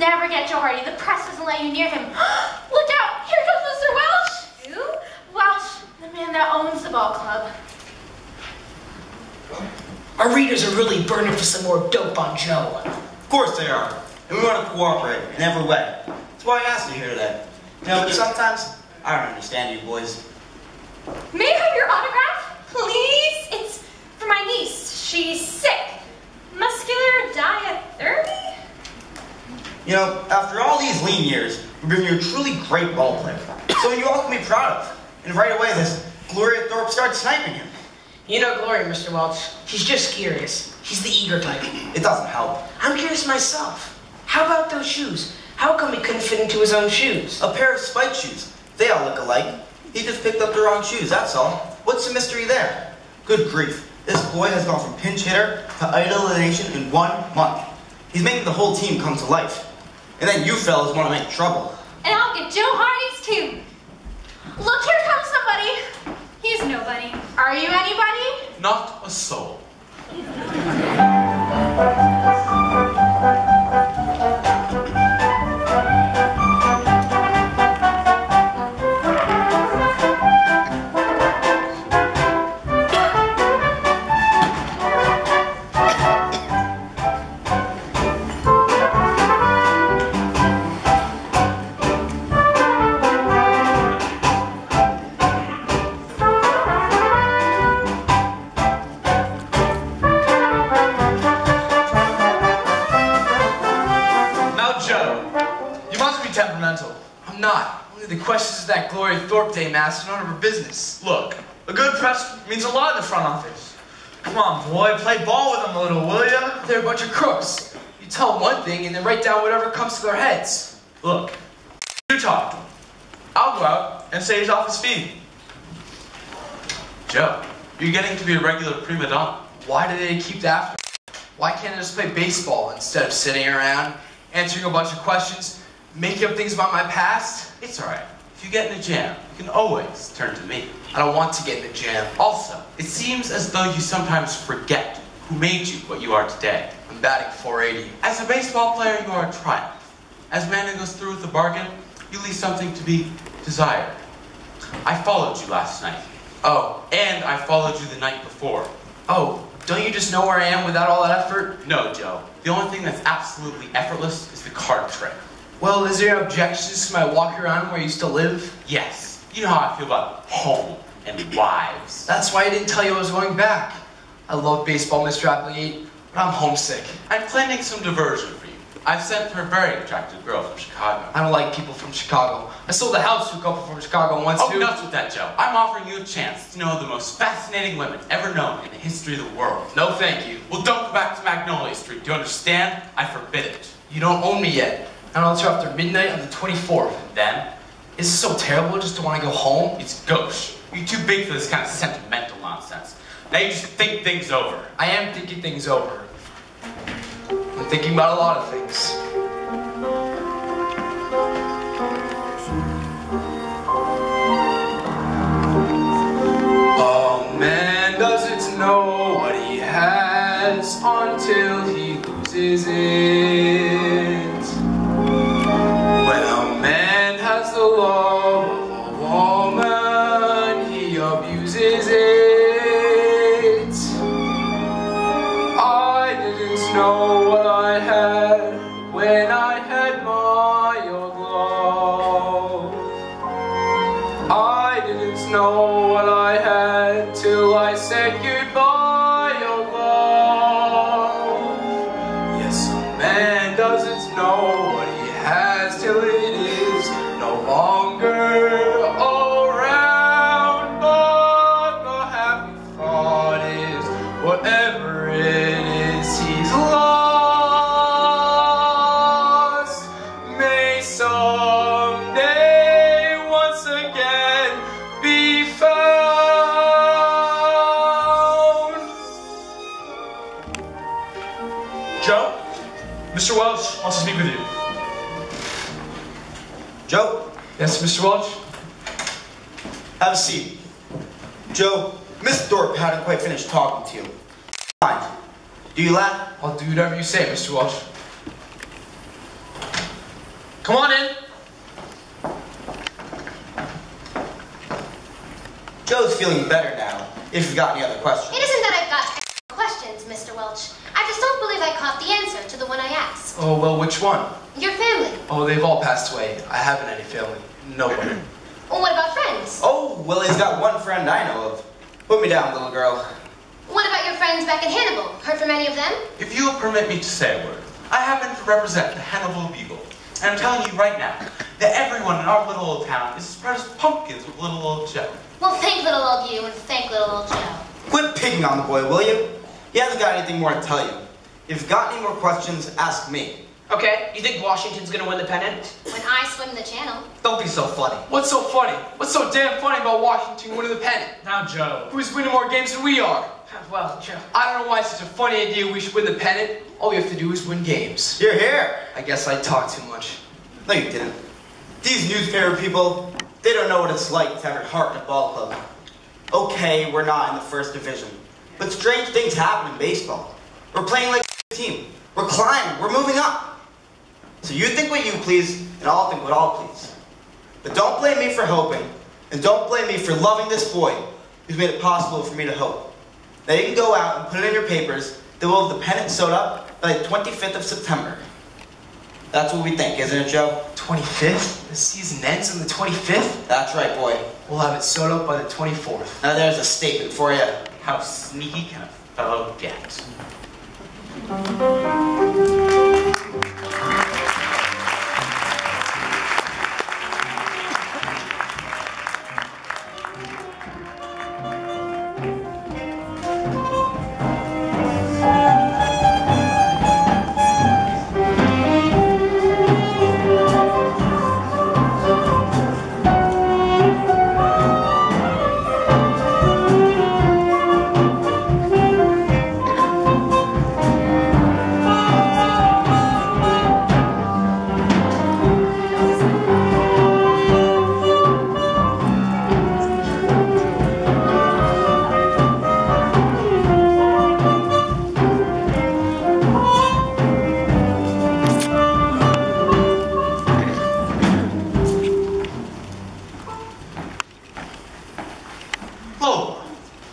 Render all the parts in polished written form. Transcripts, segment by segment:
never get Joe Hardy. The press doesn't let you near him. Look out! Here comes Mr. Welch! Who? Welch, the man that owns the ball club. Our readers are really burning for some more dope on Joe. Of course they are. And we want to cooperate in every way. That's why I asked you here today. You know, but sometimes I don't understand you boys. May I have your autograph? Please? It's for my niece. She's sick. Muscular diathermy? You know, after all these lean years, we've been you a truly great ball player. So you all can be proud of. And right away, this Gloria Thorpe starts sniping him. You know Gloria, Mr. Welch. He's just curious. He's the eager type. It doesn't help. I'm curious myself. How about those shoes? How come he couldn't fit into his own shoes? A pair of spike shoes. They all look alike. He just picked up the wrong shoes, that's all. What's the mystery there? Good grief. This boy has gone from pinch hitter to idol of the nation in 1 month. He's making the whole team come to life. And then you fellas want to make trouble. And I'll get Joe Hardy's too. Look, here comes somebody. He's nobody. Are you anybody? Not a soul. I'm not. Only the questions of that Gloria Thorpe Day mask are none of her business. Look, a good press means a lot in the front office. Come on, boy, play ball with them a little, will ya? They're a bunch of crooks. You tell them one thing and then write down whatever comes to their heads. Look, you talk to him. I'll go out and say he's off his feet. Joe, you're getting to be a regular prima donna. Why do they keep after me? Why can't I just play baseball instead of sitting around, answering a bunch of questions, making up things about my past? It's alright. If you get in a jam, you can always turn to me. I don't want to get in a jam. Also, it seems as though you sometimes forget who made you what you are today. I'm batting .480. As a baseball player, you are a triumph. As a man who goes through with the bargain, you leave something to be desired. I followed you last night. Oh. And I followed you the night before. Oh, don't you just know where I am without all that effort? No, Joe. The only thing that's absolutely effortless is the card trick. Well, is there objections to my walk around where you used to live? Yes. You know how I feel about home and wives. That's why I didn't tell you I was going back. I love baseball, Mr. Applegate, but I'm homesick. I'm planning some diversion for you. I've sent for a very attractive girl from Chicago. I don't like people from Chicago. I sold a house to a couple from Chicago once, Oh, too. nuts with that, Joe. I'm offering you a chance to know the most fascinating women ever known in the history of the world. No, thank you. Well, don't go back to Magnolia Street. Do you understand? I forbid it. You don't own me yet. And I'll let you after midnight on the 24th. Then? Is it so terrible just to want to go home? It's gauche. You're too big for this kind of sentimental nonsense. Now you just think things over. I am thinking things over. I'm thinking about a lot of things. A man doesn't know what he has until he loses it. When a man has the love of a woman, he abuses it. I didn't know what I had when I had my old love. I didn't know what I had till I said goodbye, old love. Yes, a man doesn't know what he has till it is no longer around. But the happy thought is whatever it is he's lost may someday once again be found. Joe? Mr. Welch wants to speak with you. Joe, Yes, Mr. Welch? have a seat. Joe, Miss Thorpe hadn't quite finished talking to you. Fine. Do you laugh? I'll do whatever you say, Mr. Welch. Come on in. Joe's feeling better now, if you've got any other questions. It isn't that I've got questions, Mr. Welch. I just don't believe I caught the answer to the one I asked. Oh, well, which one? Your family. Oh, they've all passed away. I haven't any family. No one. Well, what about friends? Oh, Willie's got one friend I know of. Put me down, little girl. What about your friends back in Hannibal? Heard from any of them? If you'll permit me to say a word, I happen to represent the Hannibal Bugle. And I'm telling you right now that everyone in our little old town is as proud as pumpkins with little old Joe. Well, thank little old you and thank little old Joe. Quit picking on the boy, will you? He hasn't got anything more to tell you. If you've got any more questions, ask me. Okay, you think Washington's gonna win the pennant? When I swim the channel. Don't be so funny. What's so funny? What's so damn funny about Washington winning the pennant? Now, Joe. Who's winning more games than we are? Well, Joe. I don't know why it's such a funny idea we should win the pennant. All we have to do is win games. You're here. I guess I talk too much. No, you didn't. These newspaper people, they don't know what it's like to have your heart in a ball club. Okay, we're not in the first division, but strange things happen in baseball. We're playing like a team. We're climbing. We're moving up. So you think what you please, and I'll think what I'll please. But don't blame me for hoping, and don't blame me for loving this boy who's made it possible for me to hope. Now you can go out and put it in your papers that we'll have the pennant sewed up by the 25th of September. That's what we think, isn't it, Joe? 25th? The season ends on the 25th? That's right, boy. We'll have it sewed up by the 24th. Now there's a statement for you. How sneaky can a fellow get? Lola,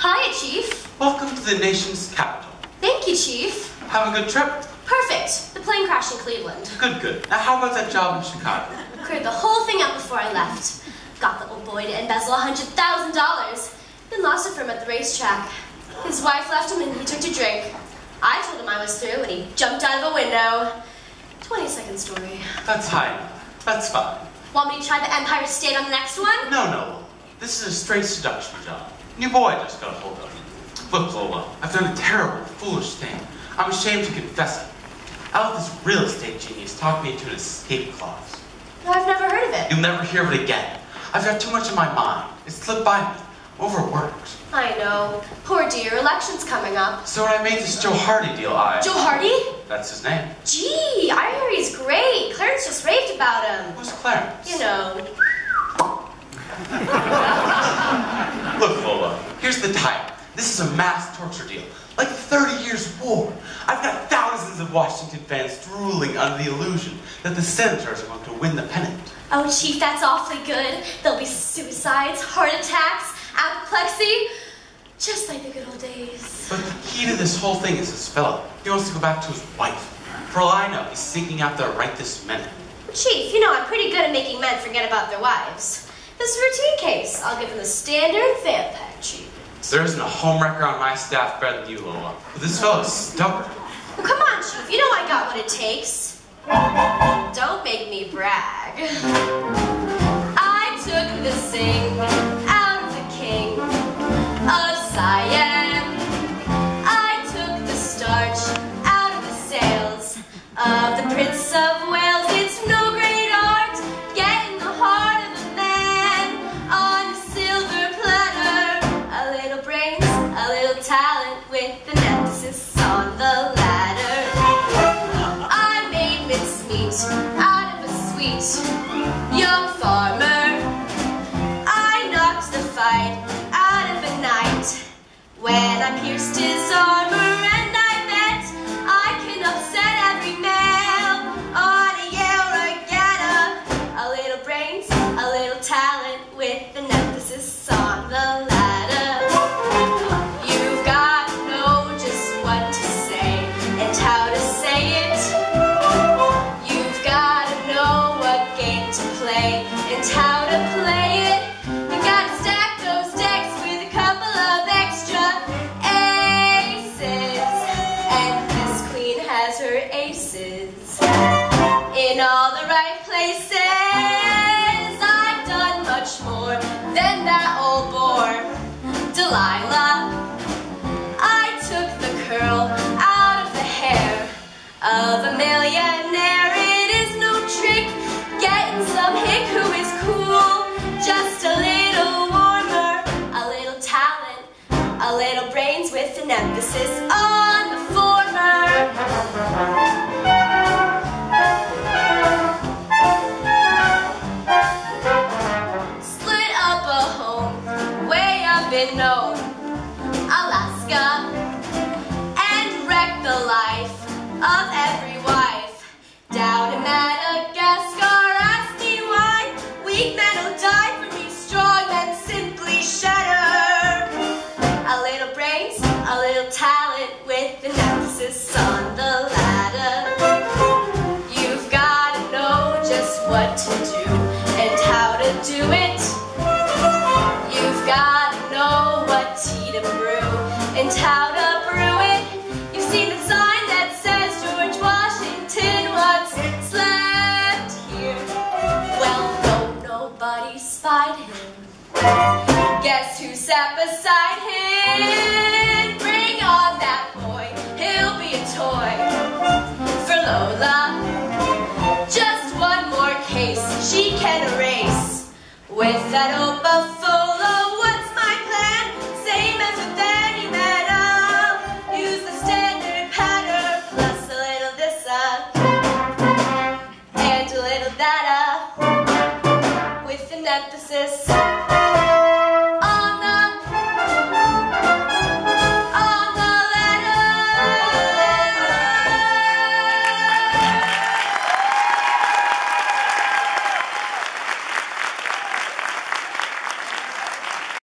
Hiya, Chief. welcome to the nation's capital. Thank you, Chief. Have a good trip? Perfect. The plane crashed in Cleveland. Good, good. Now how about that job in Chicago? Cleared the whole thing up before I left. Got the old boy to embezzle $100,000. Then lost it for him at the racetrack. His wife left him and he took to drink. I told him I was through and he jumped out of a window. 20-second story. That's high enough. That's fine. Want me to try the Empire State on the next one? No, no. This is a straight seduction job. New boy just got a hold of me. Look, Lola, I've done a terrible, foolish thing. I'm ashamed to confess it. Out this real estate genius talked me into an escape clause. No, I've never heard of it. You'll never hear of it again. I've got too much in my mind. It slipped by me. Overworked. I know. Poor dear, election's coming up. So when I made this Joe Hardy deal, Joe Hardy? That's his name. Gee, I hear he's great. Clarence just raved about him. Who's Clarence? You know. Look, Lola, here's the type. This is a mass torture deal. Like 30 years war. I've got thousands of Washington fans drooling under the illusion that the Senators are going to win the pennant. Oh, Chief, that's awfully good. There'll be suicides, heart attacks, apoplexy. Just like the good old days. But the key to this whole thing is this fellow. He wants to go back to his wife. For all I know, he's sinking out there right this minute. Chief, you know I'm pretty good at making men forget about their wives. This is a routine case. I'll give them the standard vampire treatment. There isn't a homewrecker on my staff better than you, Lola. But this fellow's stubborn. Well, come on, Chief. You know I got what it takes. Don't make me brag. I took the sing out of the king of Siam. I took the starch out of the sails of the Prince of Wales. It's no great art getting the heart of a man on a silver platter. A little brains, a little talent with an emphasis on the latter. I made mincemeat out of a sweet young farmer. I knocked the fight out of a knight when I pierced his armor, and I bet I can upset every male on a Yale regatta. millionaire. It is no trick getting some hick who is cool. Just a little warmer, a little talent, a little brains with an emphasis on the former. Split up a home way up in Nome, Alaska, and wreck the life of every wife down in Madagascar. Ask me why weak men will die for me, strong men simply shudder. A little brains, a little talent with an emphasis on the latter. You've got to know just what to do and how to do it. You've got to know what tea to brew and how to brew it. You've seen the sign that says George Washington once slept here. Well, no, nobody spied him. Guess who sat beside him? Bring on that boy, he'll be a toy for Lola. Just one more case she can erase with that Opa